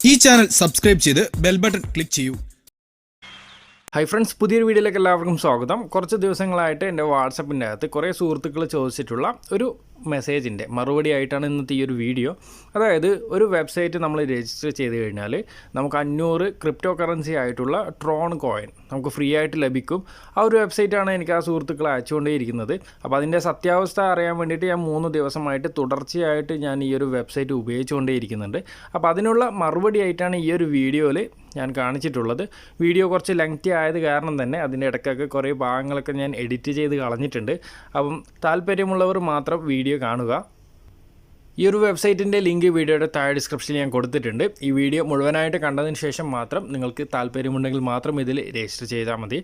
ഈ channel subscribe ചെയ്ത് bell button click ചെയ്യൂ. ഹായ് ഫ്രണ്ട്സ്, പുതിയൊരു വീഡിയോയിലേക്ക് എല്ലാവർക്കും സ്വാഗതം. കുറച്ച് ദിവസങ്ങളായിട്ട് എൻ്റെ വാട്സപ്പിൻ്റെ അകത്ത് കുറേ സുഹൃത്തുക്കൾ ചോദിച്ചിട്ടുള്ള ഒരു മെസ്സേജിൻ്റെ മറുപടി ആയിട്ടാണ് ഇന്നത്തെ ഈ ഒരു വീഡിയോ. അതായത് ഒരു വെബ്സൈറ്റ് നമ്മൾ രജിസ്റ്റർ ചെയ്ത് കഴിഞ്ഞാൽ നമുക്ക് 500 ക്രിപ്റ്റോ കറൻസി ആയിട്ടുള്ള ട്രോൺ കോയിൻ നമുക്ക് ഫ്രീ ആയിട്ട് ലഭിക്കും. ആ ഒരു വെബ്സൈറ്റാണ് എനിക്ക് ആ സുഹൃത്തുക്കൾ അയച്ചുകൊണ്ടേയിരിക്കുന്നത്. അപ്പോൾ അതിൻ്റെ സത്യാവസ്ഥ അറിയാൻ വേണ്ടിയിട്ട് ഞാൻ 3 ദിവസമായിട്ട് തുടർച്ചയായിട്ട് ഞാൻ ഈ ഒരു വെബ്സൈറ്റ് ഉപയോഗിച്ചുകൊണ്ടേയിരിക്കുന്നുണ്ട്. അപ്പോൾ അതിനുള്ള മറുപടി ആയിട്ടാണ് ഈ ഒരു വീഡിയോയിൽ ഞാൻ കാണിച്ചിട്ടുള്ളത്. വീഡിയോ കുറച്ച് ലെങ്തി ആയത് കാരണം തന്നെ അതിൻ്റെ ഇടയ്ക്കൊക്കെ കുറേ ഭാഗങ്ങളൊക്കെ ഞാൻ എഡിറ്റ് ചെയ്ത് കളഞ്ഞിട്ടുണ്ട്. അപ്പം താല്പര്യമുള്ളവർ മാത്രം വീഡിയോ കാണുക. ഈ ഒരു വെബ്സൈറ്റിൻ്റെ ലിങ്ക് വീഡിയോയുടെ താഴെ ഡിസ്ക്രിപ്ഷനിൽ ഞാൻ കൊടുത്തിട്ടുണ്ട്. ഈ വീഡിയോ മുഴുവനായിട്ട് കണ്ടതിന് ശേഷം മാത്രം നിങ്ങൾക്ക് താല്പര്യമുണ്ടെങ്കിൽ മാത്രം ഇതിൽ രജിസ്റ്റർ ചെയ്താൽ മതി.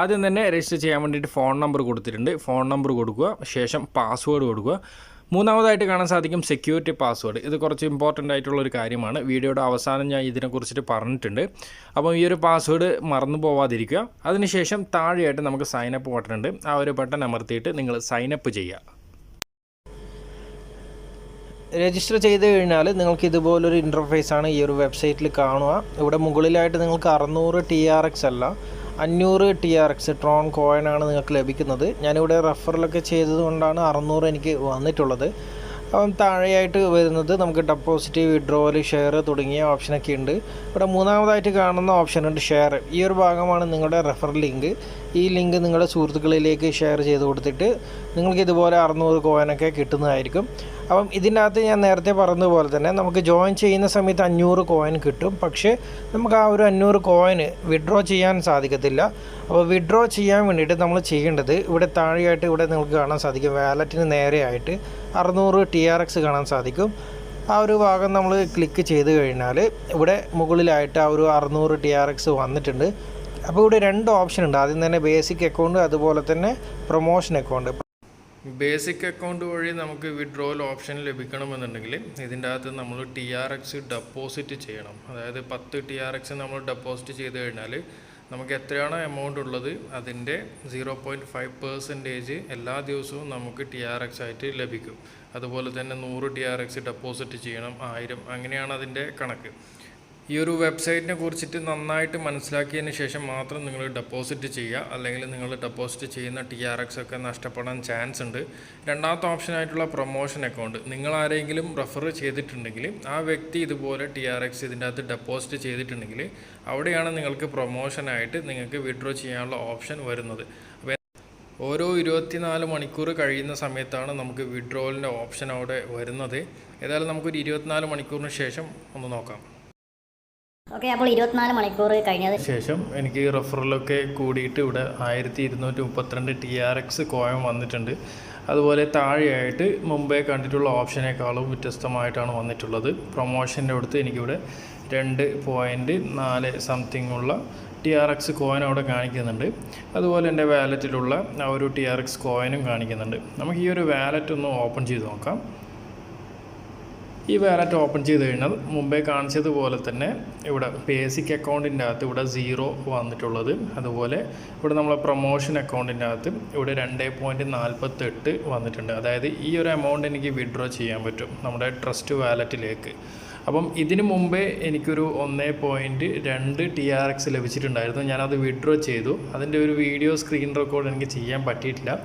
ആദ്യം തന്നെ രജിസ്റ്റർ ചെയ്യാൻ വേണ്ടിയിട്ട് ഫോൺ നമ്പർ കൊടുത്തിട്ടുണ്ട്. ഫോൺ നമ്പർ കൊടുക്കുക, ശേഷം പാസ്വേഡ് കൊടുക്കുക. മൂന്നാമതായിട്ട് കാണാൻ സാധിക്കും സെക്യൂരിറ്റി പാസ്വേഡ്. ഇത് കുറച്ച് ഇമ്പോർട്ടൻ്റ് ആയിട്ടുള്ളൊരു കാര്യമാണ്. വീഡിയോയുടെ അവസാനം ഞാൻ ഇതിനെക്കുറിച്ചിട്ട് പറഞ്ഞിട്ടുണ്ട്. അപ്പോൾ ഈ ഒരു പാസ്വേഡ് മറന്നു പോവാതിരിക്കുക. അതിനുശേഷം താഴെയായിട്ട് നമുക്ക് സൈനപ്പ് ബട്ടൺ ഉണ്ട്. ആ ഒരു ബട്ടൺ അമർത്തിയിട്ട് നിങ്ങൾ സൈനപ്പ് ചെയ്യുക. രജിസ്റ്റർ ചെയ്ത് കഴിഞ്ഞാൽ നിങ്ങൾക്ക് ഇതുപോലൊരു ഇൻ്റർഫേസാണ് ഈ ഒരു വെബ്സൈറ്റിൽ കാണുക. ഇവിടെ മുകളിലായിട്ട് നിങ്ങൾക്ക് 600 TRX അല്ല 500 TRX ട്രോൺ കോയിനാണ് നിങ്ങൾക്ക് ലഭിക്കുന്നത്. ഞാനിവിടെ റെഫറലൊക്കെ ചെയ്തതുകൊണ്ടാണ് 600 എനിക്ക് വന്നിട്ടുള്ളത്. അപ്പം താഴെയായിട്ട് വരുന്നത് നമുക്ക് ഡെപ്പോസിറ്റ്, വിഡ്രോവൽ, ഷെയർ തുടങ്ങിയ ഓപ്ഷനൊക്കെ ഉണ്ട്. ഇവിടെ മൂന്നാമതായിട്ട് കാണുന്ന ഓപ്ഷൻ ഉണ്ട് ഷെയർ. ഈ ഒരു ഭാഗമാണ് നിങ്ങളുടെ റെഫറൽ ലിങ്ക്. ഈ ലിങ്ക് നിങ്ങളുടെ സുഹൃത്തുക്കളിലേക്ക് ഷെയർ ചെയ്ത് കൊടുത്തിട്ട് നിങ്ങൾക്ക് ഇതുപോലെ 600 കോയിനൊക്കെ കിട്ടുന്നതായിരിക്കും. അപ്പം ഇതിൻ്റെ അകത്ത് ഞാൻ നേരത്തെ പറഞ്ഞതുപോലെ തന്നെ നമുക്ക് ജോയിൻ ചെയ്യുന്ന സമയത്ത് 500 കോയിൻ കിട്ടും. പക്ഷേ നമുക്ക് ആ ഒരു 500 കോയിന് വിഡ്രോ ചെയ്യാൻ സാധിക്കത്തില്ല. അപ്പോൾ വിഡ്രോ ചെയ്യാൻ വേണ്ടിയിട്ട് നമ്മൾ ചെയ്യേണ്ടത് ഇവിടെ താഴെയായിട്ട് ഇവിടെ നിങ്ങൾക്ക് കാണാൻ സാധിക്കും, വാലറ്റിന് നേരെയായിട്ട് 600 TRX കാണാൻ സാധിക്കും. ആ ഒരു ഭാഗം നമ്മൾ ക്ലിക്ക് ചെയ്ത് കഴിഞ്ഞാൽ ഇവിടെ മുകളിലായിട്ട് ആ ഒരു 600 TRX വന്നിട്ടുണ്ട്. അപ്പോൾ ഇവിടെ 2 ഓപ്ഷൻ ഉണ്ട്. ആദ്യം തന്നെ ബേസിക് അക്കൗണ്ട്, അതുപോലെ തന്നെ പ്രൊമോഷൻ അക്കൗണ്ട്. ബേസിക് അക്കൗണ്ട് വഴി നമുക്ക് വിഡ്രോവൽ ഓപ്ഷൻ ലഭിക്കണമെന്നുണ്ടെങ്കിൽ ഇതിൻ്റെ അകത്ത് നമ്മൾ TRX ഡെപ്പോസിറ്റ് ചെയ്യണം. അതായത് 10 TRX നമ്മൾ ഡെപ്പോസിറ്റ് ചെയ്ത് കഴിഞ്ഞാൽ നമുക്ക് എത്രയാണോ എമൗണ്ട് ഉള്ളത് അതിൻ്റെ 0.5% എല്ലാ ദിവസവും നമുക്ക് TRX ആയിട്ട് ലഭിക്കും. അതുപോലെ തന്നെ 100 TRX ഡെപ്പോസിറ്റ് ചെയ്യണം, 1000, അങ്ങനെയാണ് അതിൻ്റെ കണക്ക്. ഈ ഒരു വെബ്സൈറ്റിനെ കുറിച്ചിട്ട് നന്നായിട്ട് മനസ്സിലാക്കിയതിന് ശേഷം മാത്രം നിങ്ങൾ ഡെപ്പോസിറ്റ് ചെയ്യുക. അല്ലെങ്കിൽ നിങ്ങൾ ഡെപ്പോസിറ്റ് ചെയ്യുന്ന TRX ഒക്കെ നഷ്ടപ്പെടാൻ ചാൻസ് ഉണ്ട്. രണ്ടാമത്തെ ഓപ്ഷനായിട്ടുള്ള പ്രൊമോഷൻ അക്കൗണ്ട്, നിങ്ങൾ ആരെങ്കിലും റെഫർ ചെയ്തിട്ടുണ്ടെങ്കിൽ ആ വ്യക്തി ഇതുപോലെ TRX ഇതിൻ്റെ അകത്ത് ഡെപ്പോസിറ്റ് ചെയ്തിട്ടുണ്ടെങ്കിൽ അവിടെയാണ് നിങ്ങൾക്ക് പ്രൊമോഷനായിട്ട് നിങ്ങൾക്ക് വിഡ്രോ ചെയ്യാനുള്ള ഓപ്ഷൻ വരുന്നത്. ഓരോ 24 മണിക്കൂർ കഴിയുന്ന സമയത്താണ് നമുക്ക് വിഡ്രോവലിൻ്റെ ഓപ്ഷൻ അവിടെ വരുന്നത്. ഏതായാലും നമുക്കൊരു 24 മണിക്കൂറിന് ശേഷം ഒന്ന് നോക്കാം. ഓക്കെ, അപ്പോൾ 24 മണിക്കൂർ കഴിഞ്ഞതിന് ശേഷം എനിക്ക് റെഫറലൊക്കെ കൂടിയിട്ട് ഇവിടെ 1232 TRX കോയിൻ വന്നിട്ടുണ്ട്. അതുപോലെ താഴെയായിട്ട് മുമ്പേ കണ്ടിട്ടുള്ള ഓപ്ഷനേക്കാളും വ്യത്യസ്തമായിട്ടാണ് വന്നിട്ടുള്ളത്. പ്രൊമോഷൻ്റെ അടുത്ത് എനിക്കിവിടെ 2.4 സംതിങ് ഉള്ള TRX കോയിൻ അവിടെ കാണിക്കുന്നുണ്ട്. അതുപോലെ എൻ്റെ വാലറ്റിലുള്ള ആ ഒരു TRX കോയിനും കാണിക്കുന്നുണ്ട്. നമുക്ക് ഈ ഒരു വാലറ്റ് ഒന്ന് ഓപ്പൺ ചെയ്ത് നോക്കാം. ഈ വാലറ്റ് ഓപ്പൺ ചെയ്ത് കഴിഞ്ഞാൽ മുമ്പേ കാണിച്ചതുപോലെ തന്നെ ഇവിടെ ബേസിക് അക്കൗണ്ടിൻ്റെ അകത്ത് ഇവിടെ 0 വന്നിട്ടുള്ളത്. അതുപോലെ ഇവിടെ നമ്മളെ പ്രൊമോഷൻ അക്കൗണ്ടിൻ്റെ അകത്ത് ഇവിടെ 2.48 വന്നിട്ടുണ്ട്. അതായത് ഈ ഒരു എമൗണ്ട് എനിക്ക് വിഡ്രോ ചെയ്യാൻ പറ്റും നമ്മുടെ ട്രസ്റ്റ് വാലറ്റിലേക്ക്. അപ്പം ഇതിനു മുമ്പേ എനിക്കൊരു 1.2 TRX ലഭിച്ചിട്ടുണ്ടായിരുന്നു. ഞാനത് വിഡ്രോ ചെയ്തു. അതിൻ്റെ ഒരു വീഡിയോ സ്ക്രീൻ റെക്കോർഡ് എനിക്ക് ചെയ്യാൻ പറ്റിയിട്ടില്ല.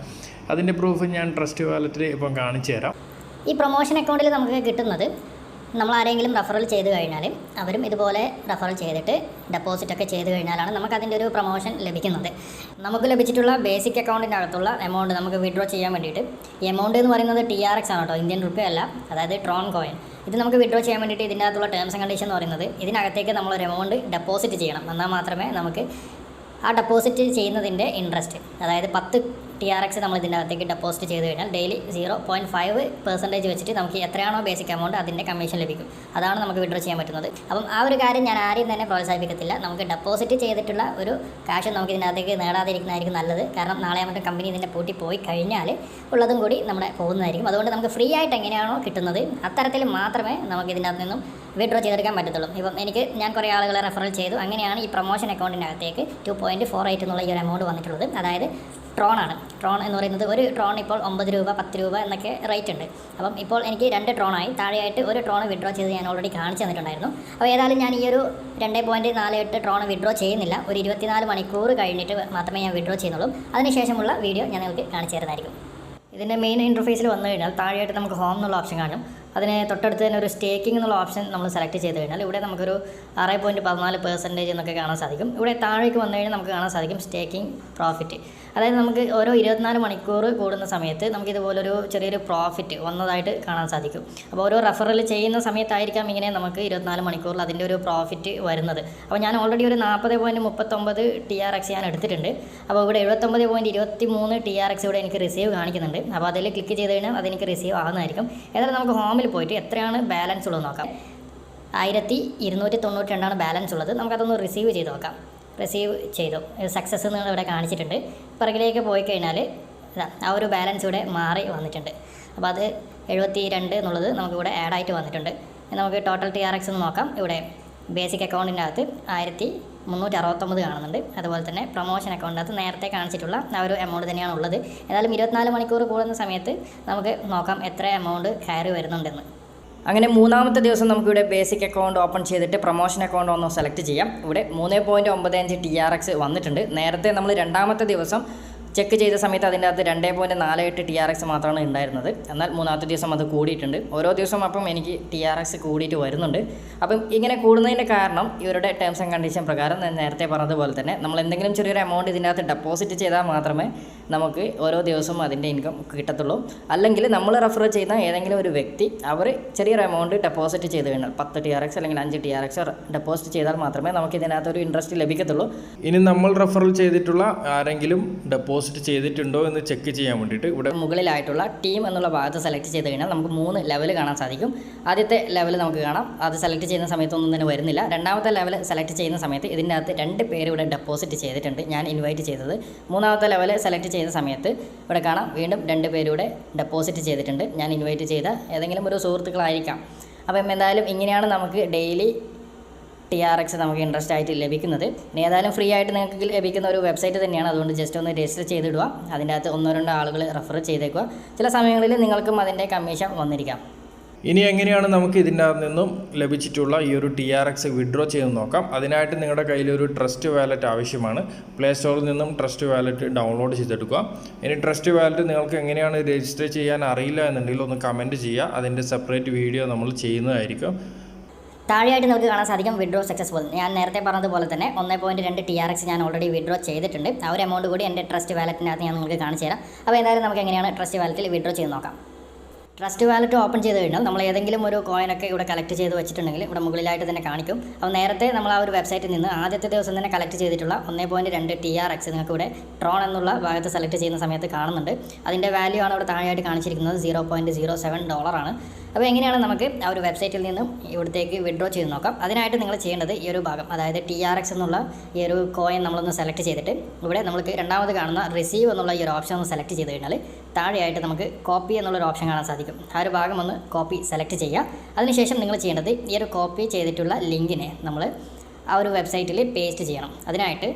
അതിൻ്റെ പ്രൂഫ് ഞാൻ ട്രസ്റ്റ് വാലറ്റിൽ ഇപ്പം കാണിച്ചു തരാം. ഈ പ്രൊമോഷൻ അക്കൗണ്ടിൽ നമുക്ക് കിട്ടുന്നത് നമ്മൾ ആരെങ്കിലും റെഫറൽ ചെയ്ത് കഴിഞ്ഞാൽ അവരും ഇതുപോലെ റെഫറൽ ചെയ്തിട്ട് ഡെപ്പോസിറ്റ് ഒക്കെ ചെയ്ത് കഴിഞ്ഞാലാണ് നമുക്ക് അതിൻ്റെ ഒരു പ്രൊമോഷൻ ലഭിക്കുന്നത്. നമുക്ക് ലഭിച്ചിട്ടുള്ള ബേസിക് അക്കൗണ്ടിൻ്റെ അകത്തുള്ള എമൗണ്ട് നമുക്ക് വിഡ്രോ ചെയ്യാൻ വേണ്ടിയിട്ട്, ഈ എമൗണ്ട് എന്ന് പറയുന്നത് TRX ആണ് കേട്ടോ, ഇന്ത്യൻ റുപ്പി അല്ല, അതായത് ട്രോൺ കോയിൻ. ഇത് നമുക്ക് വിഡ്രോ ചെയ്യാൻ വേണ്ടിയിട്ട് ഇതിൻ്റെ അകത്തുള്ള ടേംസ് ആൻഡ് കണ്ടീഷൻ എന്ന് പറയുന്നത് ഇതിനകത്തേക്ക് നമ്മളൊരു എമൗണ്ട് ഡെപ്പോസിറ്റ് ചെയ്യണം. എന്നാൽ മാത്രമേ നമുക്ക് ആ ഡെപ്പോസിറ്റ് ചെയ്യുന്നതിൻ്റെ ഇൻട്രസ്റ്റ്, അതായത് 10 TRX നമ്മൾ ഇതിൻ്റെ അകത്തേക്ക് ഡെപ്പോസിറ്റ് ചെയ്ത് കഴിഞ്ഞാൽ ഡെയിലി 0.5% വെച്ചിട്ട് നമുക്ക് എത്രയാണോ ബേസിക് എമൗണ്ട് അതിൻ്റെ കമ്മീഷൻ ലഭിക്കും. അതാണ് നമുക്ക് വിഡ്രോ ചെയ്യാൻ പറ്റുന്നത്. അപ്പം ആ ഒരു കാര്യം ഞാൻ ആരെയും തന്നെ പ്രോത്സാഹിപ്പിക്കത്തില്ല. നമുക്ക് ഡെപ്പോസിറ്റ് ചെയ്തിട്ടുള്ള ഒരു കാശ് നമുക്ക് ഇതിനകത്തേക്ക് നേടാതിരിക്കുന്നതായിരിക്കും നല്ലത്. കാരണം നാളെ മറ്റേ കമ്പനി ഇതിൻ്റെ പൂട്ടി പോയി കഴിഞ്ഞാൽ ഉള്ളതും കൂടി നമ്മുടെ പോകുന്നതായിരിക്കും. അതുകൊണ്ട് നമുക്ക് ഫ്രീ ആയിട്ട് എങ്ങനെയാണോ കിട്ടുന്നത് അത്തരത്തിൽ മാത്രമേ നമുക്ക് ഇതിനകത്ത് നിന്നും വിഡ്രോ ചെയ്തെടുക്കാൻ പറ്റത്തുള്ളൂ. ഇപ്പം ഞാൻ കുറേ ആളുകളെ റെഫറൽ ചെയ്തു. അങ്ങനെയാണ് ഈ പ്രൊമോഷൻ അക്കൗണ്ടിൻ്റെ അകത്തേക്ക് 2.48 എന്നുള്ള ഈ ഒരു എമൗണ്ട് വന്നിട്ടുള്ളത്. അതായത് ട്രോൺ ആണ്. ട്രോൺ എന്ന് പറയുന്നത് ഒരു ട്രോൺ ഇപ്പോൾ 9 രൂപ 10 രൂപ എന്നൊക്കെ റേറ്റ് ഉണ്ട്. അപ്പം ഇപ്പോൾ എനിക്ക് 2 ട്രോണായി. താഴെയായിട്ട് ഒരു ട്രോൺ വിഡ്രോ ചെയ്ത് ഞാൻ ഓൾറെഡി കാണിച്ചു തന്നിട്ടുണ്ടായിരുന്നു. അപ്പോൾ ഏതായാലും ഞാൻ ഈ ഒരു 2.48 ട്രോൺ വിഡ്രോ ചെയ്യുന്നില്ല. ഒരു 24 മണിക്കൂർ കഴിഞ്ഞിട്ട് മാത്രമേ ഞാൻ വിഡ്രോ ചെയ്യുന്നുള്ളൂ. അതിനുശേഷമുള്ള വീഡിയോ ഞാൻ നിങ്ങൾക്ക് കാണിച്ചു തരുന്നതായിരിക്കും. ഇതിൻ്റെ മെയിൻ ഇൻ്റർഫേസിൽ വന്നു കഴിഞ്ഞാൽ താഴെയായിട്ട് നമുക്ക് ഹോം എന്നുള്ള ഓപ്ഷൻ കാണും. അതിന് തൊട്ടടുത്ത് തന്നെ ഒരു സ്റ്റേക്കിംഗ് എന്നുള്ള ഓപ്ഷൻ നമ്മൾ സെലക്ട് ചെയ്ത് കഴിഞ്ഞാൽ ഇവിടെ നമുക്കൊരു 6.14% എന്നൊക്കെ കാണാൻ സാധിക്കും. ഇവിടെ താഴേക്ക് വന്നു കഴിഞ്ഞാൽ നമുക്ക് കാണാൻ സാധിക്കും സ്റ്റേക്കിംഗ് പ്രോഫിറ്റ്. അതായത് നമുക്ക് ഓരോ 24 മണിക്കൂർ കൂടുന്ന സമയത്ത് നമുക്കിതുപോലൊരു ചെറിയൊരു പ്രോഫിറ്റ് വന്നതായിട്ട് കാണാൻ സാധിക്കും. അപ്പോൾ ഓരോ റെഫറൽ ചെയ്യുന്ന സമയത്തായിരിക്കാം ഇങ്ങനെ നമുക്ക് 24 മണിക്കൂറിൽ അതിൻ്റെ ഒരു പ്രോഫിറ്റ് വരുന്നത്. അപ്പോൾ ഞാൻ ഓൾറെഡി ഒരു 40.39 TRX ഞാൻ എടുത്തിട്ടുണ്ട്. അപ്പോൾ ഇവിടെ 79.23 TRX ഇവിടെ എനിക്ക് റിസീവ് കാണിക്കുന്നുണ്ട്. അപ്പോൾ അതിൽ ക്ലിക്ക് ചെയ്ത് കഴിഞ്ഞാൽ അതെനിക്ക് റിസീവ് ആകുന്നതായിരിക്കും. ഏതായാലും നമുക്ക് ഹോമിൽ പോയിട്ട് എത്രയാണ് ബാലൻസ് ഉള്ളത് നോക്കാം. 1292 ബാലൻസ് ഉള്ളത്. നമുക്കതൊന്ന് റിസീവ് ചെയ്ത് നോക്കാം. റിസീവ് ചെയ്തു, സക്സസ് എന്ന് ഇവിടെ കാണിച്ചിട്ടുണ്ട്. പിറകിലേക്ക് പോയി കഴിഞ്ഞാൽ ആ ഒരു ബാലൻസ് ഇവിടെ മാറി വന്നിട്ടുണ്ട്. അപ്പോൾ അത് 72 എന്നുള്ളത് നമുക്കിവിടെ ആഡായിട്ട് വന്നിട്ടുണ്ട്. നമുക്ക് ടോട്ടൽ TRX എന്ന് നോക്കാം. ഇവിടെ ബേസിക് അക്കൗണ്ടിൻ്റെ അകത്ത് 1369 കാണുന്നുണ്ട്. അതുപോലെ തന്നെ പ്രൊമോഷൻ അക്കൗണ്ടിൻ്റെ അകത്ത് നേരത്തെ കാണിച്ചിട്ടുള്ള ആ ഒരു എമൗണ്ട് തന്നെയാണ് ഉള്ളത്. ഏതായാലും 24 മണിക്കൂർ കൂടുന്ന സമയത്ത് നമുക്ക് നോക്കാം എത്ര എമൗണ്ട് കയറി വരുന്നുണ്ടെന്ന്. അങ്ങനെ മൂന്നാമത്തെ ദിവസം നമുക്കിവിടെ ബേസിക് അക്കൗണ്ട് ഓപ്പൺ ചെയ്തിട്ട് പ്രൊമോഷൻ അക്കൗണ്ട് ഒന്ന് സെലക്ട് ചെയ്യാം. ഇവിടെ 3.95 TRX വന്നിട്ടുണ്ട്. നേരത്തെ നമ്മൾ രണ്ടാമത്തെ ദിവസം ചെക്ക് ചെയ്ത സമയത്ത് അതിൻ്റെ അകത്ത് 2.48 TRX മാത്രമാണ് ഉണ്ടായിരുന്നത്. എന്നാൽ മൂന്നാമത്തെ ദിവസം അത് കൂടിയിട്ടുണ്ട്. ഓരോ ദിവസവും അപ്പം എനിക്ക് TRX കൂടിയിട്ട് വരുന്നുണ്ട്. അപ്പം ഇങ്ങനെ കൂടുന്നതിൻ്റെ കാരണം ഇവരുടെ ടേംസ് ആൻഡ് കണ്ടീഷൻ പ്രകാരം ഞാൻ നേരത്തെ പറഞ്ഞതുപോലെ തന്നെ നമ്മൾ എന്തെങ്കിലും ചെറിയൊരു എമൗണ്ട് ഇതിൻ്റെ അകത്ത് ഡെപ്പോസിറ്റ് ചെയ്താൽ മാത്രമേ നമുക്ക് ഓരോ ദിവസവും അതിൻ്റെ ഇൻകം കിട്ടത്തുള്ളൂ. അല്ലെങ്കിൽ നമ്മൾ റെഫർ ചെയ്യുന്ന ഏതെങ്കിലും ഒരു വ്യക്തി അവർ ചെറിയൊരു എമൗണ്ട് ഡെപ്പോസിറ്റ് ചെയ്ത് കഴിഞ്ഞാൽ 10 TRX അല്ലെങ്കിൽ 5 TRX ഡെപ്പോസിറ്റ് ചെയ്താൽ മാത്രമേ നമുക്ക് ഇതിനകത്തൊരു ഇൻട്രസ്റ്റ് ലഭിക്കത്തുള്ളൂ. ഇനി നമ്മൾ റെഫറൽ ചെയ്തിട്ടുള്ള ആരെങ്കിലും ഡെപ്പോസിറ്റ് ചെയ്തിട്ടുണ്ടോ എന്ന് ചെക്ക് ചെയ്യാൻ വേണ്ടിയിട്ട് ഇവിടെ മുകളിലായിട്ടുള്ള ടീം എന്നുള്ള ഭാഗത്ത് സെലക്ട് ചെയ്ത് കഴിഞ്ഞാൽ നമുക്ക് 3 ലെവൽ കാണാൻ സാധിക്കും. ആദ്യത്തെ ലെവൽ നമുക്ക് കാണാം. അത് സെലക്ട് ചെയ്യുന്ന സമയത്തൊന്നും തന്നെ വരുന്നില്ല. രണ്ടാമത്തെ ലെവൽ സെലക്ട് ചെയ്യുന്ന സമയത്ത് ഇതിൻ്റെ അകത്ത് 2 പേര് ഇവിടെ ഡെപ്പോസിറ്റ് ചെയ്തിട്ടുണ്ട്. ഞാൻ ഇൻവൈറ്റ് ചെയ്തത്. മൂന്നാമത്തെ ലെവൽ സെലക്ട് ചെയ്യുന്ന സമയത്ത് ഇവിടെ കാണാം വീണ്ടും 2 പേരുടെ ഡെപ്പോസിറ്റ് ചെയ്തിട്ടുണ്ട്. ഞാൻ ഇൻവൈറ്റ് ചെയ്ത ഏതെങ്കിലും ഒരു സുഹൃത്തുക്കളായിരിക്കാം. അപ്പം എന്തായാലും ഇങ്ങനെയാണ് നമുക്ക് ഡെയിലി TRX നമുക്ക് ഇൻട്രസ്റ്റ് ആയിട്ട് ലഭിക്കുന്നത്. ഇനി ഏതായാലും ഫ്രീ ആയിട്ട് നിങ്ങൾക്ക് ലഭിക്കുന്ന ഒരു വെബ്സൈറ്റ് തന്നെയാണ്. അതുകൊണ്ട് ജസ്റ്റ് ഒന്ന് രജിസ്റ്റർ ചെയ്തിടുക. അതിൻ്റെ അകത്ത് 1-2 ആളുകൾ റെഫർ ചെയ്തേക്കുക. ചില സമയങ്ങളിൽ നിങ്ങൾക്കും അതിൻ്റെ കമ്മീഷൻ വന്നിരിക്കാം. ഇനി എങ്ങനെയാണ് നമുക്ക് ഇതിൻ്റെ അകത്ത് നിന്നും ലഭിച്ചിട്ടുള്ള ഈ ഒരു TRX വിഡ്രോ ചെയ്ത് നോക്കാം. അതിനായിട്ട് നിങ്ങളുടെ കയ്യിൽ ഒരു ട്രസ്റ്റ് വാലറ്റ് ആവശ്യമാണ്. പ്ലേ സ്റ്റോറിൽ നിന്നും ട്രസ്റ്റ് വാലറ്റ് ഡൗൺലോഡ് ചെയ്തെടുക്കുക. ഇനി ട്രസ്റ്റ് വാലറ്റ് നിങ്ങൾക്ക് എങ്ങനെയാണ് രജിസ്റ്റർ ചെയ്യാൻ അറിയില്ല എന്നുണ്ടെങ്കിൽ ഒന്ന് കമൻറ്റ് ചെയ്യുക. അതിൻ്റെ സെപ്പറേറ്റ് വീഡിയോ നമ്മൾ ചെയ്യുന്നതായിരിക്കും. താഴെയായിട്ട് നമുക്ക് കാണാൻ സാധിക്കും വിഡ്രോ സക്സസ്ഫുൾ. ഞാൻ നേരത്തെ പറഞ്ഞതുപോലെ തന്നെ 1.2 TRX ഞാൻ ഓൾറെഡി വിഡ്രോ ചെയ്തിട്ടുണ്ട്. ആ ഒരു എമൗണ്ട് കൂടി എൻ്റെ ട്രസ്റ്റ് വാലറ്റിനകത്ത് ഞാൻ നിങ്ങൾക്ക് കാണിച്ചു തരാം. അപ്പോൾ എന്തായാലും നമുക്ക് എങ്ങനെയാണ് ട്രസ്റ്റ് വാലറ്റിൽ വിഡ്രോ ചെയ്ത് നോക്കാം. ട്രസ്റ്റ് വാലറ്റ് ഓപ്പൺ ചെയ്ത് കഴിഞ്ഞാൽ നമ്മൾ ഏതെങ്കിലും ഒരു കോയിനൊക്കെ ഇവിടെ കളക്ട് ചെയ്ത് വെച്ചിട്ടുണ്ടെങ്കിൽ ഇവിടെ മുകളിലായിട്ട് തന്നെ കാണിക്കും. അപ്പോൾ നേരത്തെ നമ്മൾ ആ ഒരു വെബ്സൈറ്റിൽ നിന്ന് ആദ്യത്തെ ദിവസം തന്നെ കളക്ട് ചെയ്തിട്ടുള്ള 1.2 TRX നിങ്ങൾക്ക് ഇവിടെ ട്രോൺ എന്നുള്ള ഭാഗത്ത് സെലക്ട് ചെയ്യുന്ന സമയത്ത് കാണുന്നുണ്ട്. അതിൻ്റെ വാല്യൂ ആണ് ഇവിടെ താഴെയായിട്ട് കാണിച്ചിരിക്കുന്നത്. $0.07 ആണ്. അപ്പോൾ എങ്ങനെയാണ് നമുക്ക് ആ ഒരു വെബ്സൈറ്റിൽ നിന്നും ഇവിടത്തേക്ക് വിഡ്രോ ചെയ്ത് നോക്കാം. അതിനായിട്ട് നിങ്ങൾ ചെയ്യേണ്ടത് ഈ ഒരു ഭാഗം, അതായത് TRX എന്നുള്ള ഈ ഒരു കോയിൻ നമ്മളൊന്ന് സെലക്ട് ചെയ്തിട്ട് ഇവിടെ നമുക്ക് രണ്ടാമത് കാണുന്ന റിസീവ് എന്നുള്ള ഈ ഒരു ഓപ്ഷൻ ഒന്ന് സെലക്ട് ചെയ്ത് കഴിഞ്ഞാൽ താഴെയായിട്ട് നമുക്ക് കോപ്പി എന്നുള്ളൊരു ഓപ്ഷൻ കാണാൻ സാധിക്കും. ആ ഒരു ഭാഗം ഒന്ന് കോപ്പി സെലക്ട് ചെയ്യുക. അതിനുശേഷം നിങ്ങൾ ചെയ്യേണ്ടത് ഈ ഒരു കോപ്പി ചെയ്തിട്ടുള്ള ലിങ്കിനെ നമ്മൾ ആ ഒരു വെബ്സൈറ്റിൽ പേസ്റ്റ് ചെയ്യണം. അതിനായിട്ട്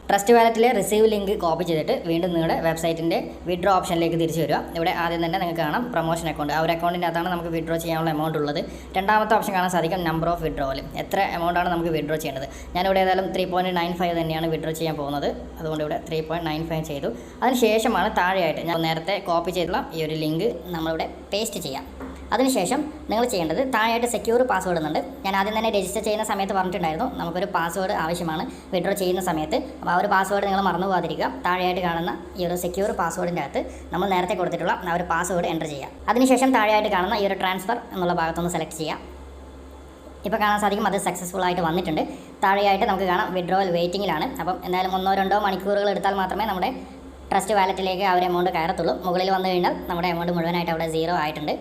ട്രസ്റ്റ് വാലറ്റിലെ റിസീവ് ലിങ്ക് കോപ്പി ചെയ്തിട്ട് വീണ്ടും നിങ്ങളുടെ വെബ്സൈറ്റിൻ്റെ വിഡ്രോ ഓപ്ഷനിലേക്ക് തിരിച്ചു വരിക. ഇവിടെ ആദ്യം തന്നെ നിങ്ങൾക്ക് കാണാം പ്രൊമോഷൻ അക്കൗണ്ട്. ആ ഒരു അക്കൗണ്ടിൻ്റെ അകത്താണ് നമുക്ക് വിഡ്രോ ചെയ്യാനുള്ള എമൗണ്ട് ഉള്ളത്. രണ്ടാമത്തെ ഓപ്ഷൻ കാണാൻ സാധിക്കും നമ്പർ ഓഫ് വിഡ്രോവൽ, എത്ര എമൗണ്ടാണ് നമുക്ക് വിഡ്രോ ചെയ്യേണ്ടത്. ഞാനിവിടെ ഏതായാലും 3.95 തന്നെയാണ് വിഡ്രോ ചെയ്യാൻ പോകുന്നത്. അതുകൊണ്ട് ഇവിടെ 3.95 ചെയ്തു. അതിനുശേഷമാണ് താഴെയായിട്ട് ഞാൻ നേരത്തെ കോപ്പി ചെയ്തുള്ള ഈ ഒരു ലിങ്ക് നമ്മളിവിടെ പേസ്റ്റ് ചെയ്യാം. അതിനുശേഷം നിങ്ങൾ ചെയ്യേണ്ടത് താഴെയായിട്ട് സെക്യൂർ പാസ്വേഡ് എന്നുണ്ട്. ഞാൻ ആദ്യം തന്നെ രജിസ്റ്റർ ചെയ്യുന്ന സമയത്ത് പറഞ്ഞിട്ടുണ്ടായിരുന്നു നമുക്കൊരു പാസ്വേഡ് ആവശ്യമാണ് വിഡ്രോ ചെയ്യുന്ന സമയത്ത്. അപ്പോൾ ആ ഒരു പാസ്വേഡ് നിങ്ങൾ മറന്നു പോകാതിരിക്കുക. താഴെയായിട്ട് കാണുന്ന ഈ ഒരു സെക്യൂർ പാസ്വേഡിൻ്റെ അകത്ത് നമ്മൾ നേരത്തെ കൊടുത്തിട്ടുള്ള ആ ഒരു പാസ്വേഡ് എൻ്റർ ചെയ്യുക. അതിനുശേഷം താഴെയായിട്ട് കാണുന്ന ഈ ഒരു ട്രാൻസ്ഫർ എന്നുള്ള ഭാഗത്തൊന്ന് സെലക്ട് ചെയ്യുക. ഇപ്പോൾ കാണാൻ സാധിക്കും അത് സക്സസ്ഫുൾ ആയിട്ട് വന്നിട്ടുണ്ട്. താഴെയായിട്ട് നമുക്ക് കാണാം വിഡ്രോവൽ വെയിറ്റിങ്ങിലാണ്. അപ്പം എന്തായാലും 1-2 മണിക്കൂറുകൾ എടുത്താൽ മാത്രമേ നമ്മുടെ ട്രസ്റ്റ് വാലറ്റിലേക്ക് ആ ഒരു എമൗണ്ട് കയറത്തുള്ളൂ. മുകളിൽ വന്നു കഴിഞ്ഞാൽ നമ്മുടെ എമൗണ്ട് മുഴുവനായിട്ട് അവിടെ 0 ആയിട്ടുണ്ട്.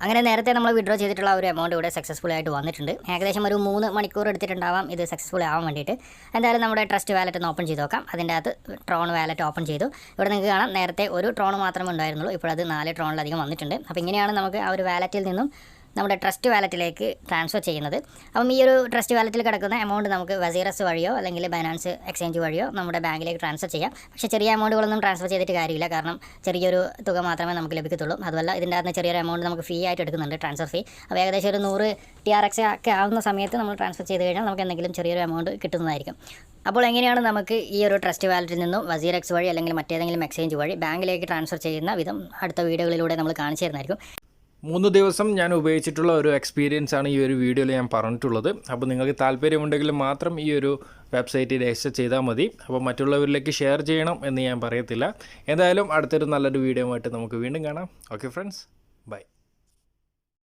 അങ്ങനെ നേരത്തെ നമ്മൾ വിഡ്രോ ചെയ്തിട്ടുള്ള ഒരു എമൗണ്ട് ഇവിടെ സക്സസ്ഫുൾ ആയിട്ട് വന്നിട്ടുണ്ട്. ഏകദേശം ഒരു 3 മണിക്കൂർ എടുത്തിട്ടുണ്ടാവാം ഇത് സക്സസ്ഫുൾ ആവാൻ വേണ്ടിയിട്ട്. എന്തായാലും നമ്മുടെ ട്രസ്റ്റ് വാലറ്റ് ഒന്ന് ഓപ്പൺ ചെയ്ത് നോക്കാം. അതിൻ്റെ അകത്ത് ട്രോൺ വാലറ്റ് ഓപ്പൺ ചെയ്തു. ഇവിടെ നിങ്ങൾക്ക് കാണാം നേരത്തെ ഒരു ട്രോൺ മാത്രമേ ഉണ്ടായിരുന്നുള്ളൂ. ഇപ്പോൾ അത് 4 ട്രോണിലധികം വന്നിട്ടുണ്ട്. അപ്പോൾ ഇങ്ങനെയാണ് നമുക്ക് ആ ഒരു വാലറ്റിൽ നിന്നും നമ്മുടെ ട്രസ്റ്റ് വാലറ്റിലേക്ക് ട്രാൻസ്ഫർ ചെയ്യുന്നത്. അപ്പം ഈ ഒരു ട്രസ്റ്റ് വാലറ്റിൽ കിടക്കുന്ന എമൗണ്ട് നമുക്ക് വസീറസ് വഴിയോ അല്ലെങ്കിൽ ബൈനാൻസ് എക്സ്ചേഞ്ച് വഴിയോ നമ്മുടെ ബാങ്കിലേക്ക് ട്രാൻസ്ഫർ ചെയ്യാം. പക്ഷേ ചെറിയ എമൗണ്ടുകളൊന്നും ട്രാൻസ്ഫർ ചെയ്തിട്ട് കാര്യമില്ല, കാരണം ചെറിയൊരു തുക മാത്രമേ നമുക്ക് ലഭിക്കത്തുള്ളൂ. അതുമല്ല ഇതിൻ്റെ അകത്ത് ചെറിയൊരു എമൗണ്ട് നമുക്ക് ഫീ ആയിട്ട് എടുക്കുന്നുണ്ട്, ട്രാൻസ്ഫർ ഫീ. അപ്പോൾ ഏകദേശം ഒരു 100 TRX ഒക്കെ ആവുന്ന സമയത്ത് നമ്മൾ ട്രാൻസ്ഫർ ചെയ്ത് കഴിഞ്ഞാൽ നമുക്ക് എന്തെങ്കിലും ചെറിയൊരു എമൗണ്ട് കിട്ടുന്നതായിരിക്കും. അപ്പോൾ എങ്ങനെയാണ് നമുക്ക് ഈ ഒരു ട്രസ്റ്റ് വാലറ്റിൽ നിന്നും വസീറക്സ് വഴി അല്ലെങ്കിൽ മറ്റേതെങ്കിലും എക്സ്ചേഞ്ച് വഴി ബാങ്കിലേക്ക് ട്രാൻസ്ഫർ ചെയ്യുന്ന വിധം അടുത്ത വീഡിയോകളിലൂടെ നമ്മൾ കാണിച്ചു തരുന്നതായിരിക്കും. 3 ദിവസം ഞാൻ ഉപയോഗിച്ചിട്ടുള്ള ഒരു എക്സ്പീരിയൻസ് ആണ് ഈ ഒരു വീഡിയോയിൽ ഞാൻ പറഞ്ഞിട്ടുള്ളത്. അപ്പോൾ നിങ്ങൾക്ക് താല്പര്യമുണ്ടെങ്കിൽ മാത്രം ഈ ഒരു വെബ്സൈറ്റ് രജിസ്റ്റർ ചെയ്താൽ മതി. അപ്പോൾ മറ്റുള്ളവരിലേക്ക് ഷെയർ ചെയ്യണം എന്ന് ഞാൻ പറയത്തില്ല. എന്തായാലും അടുത്തൊരു നല്ലൊരു വീഡിയോ ആയിട്ട് നമുക്ക് വീണ്ടും കാണാം. Okay friends, by.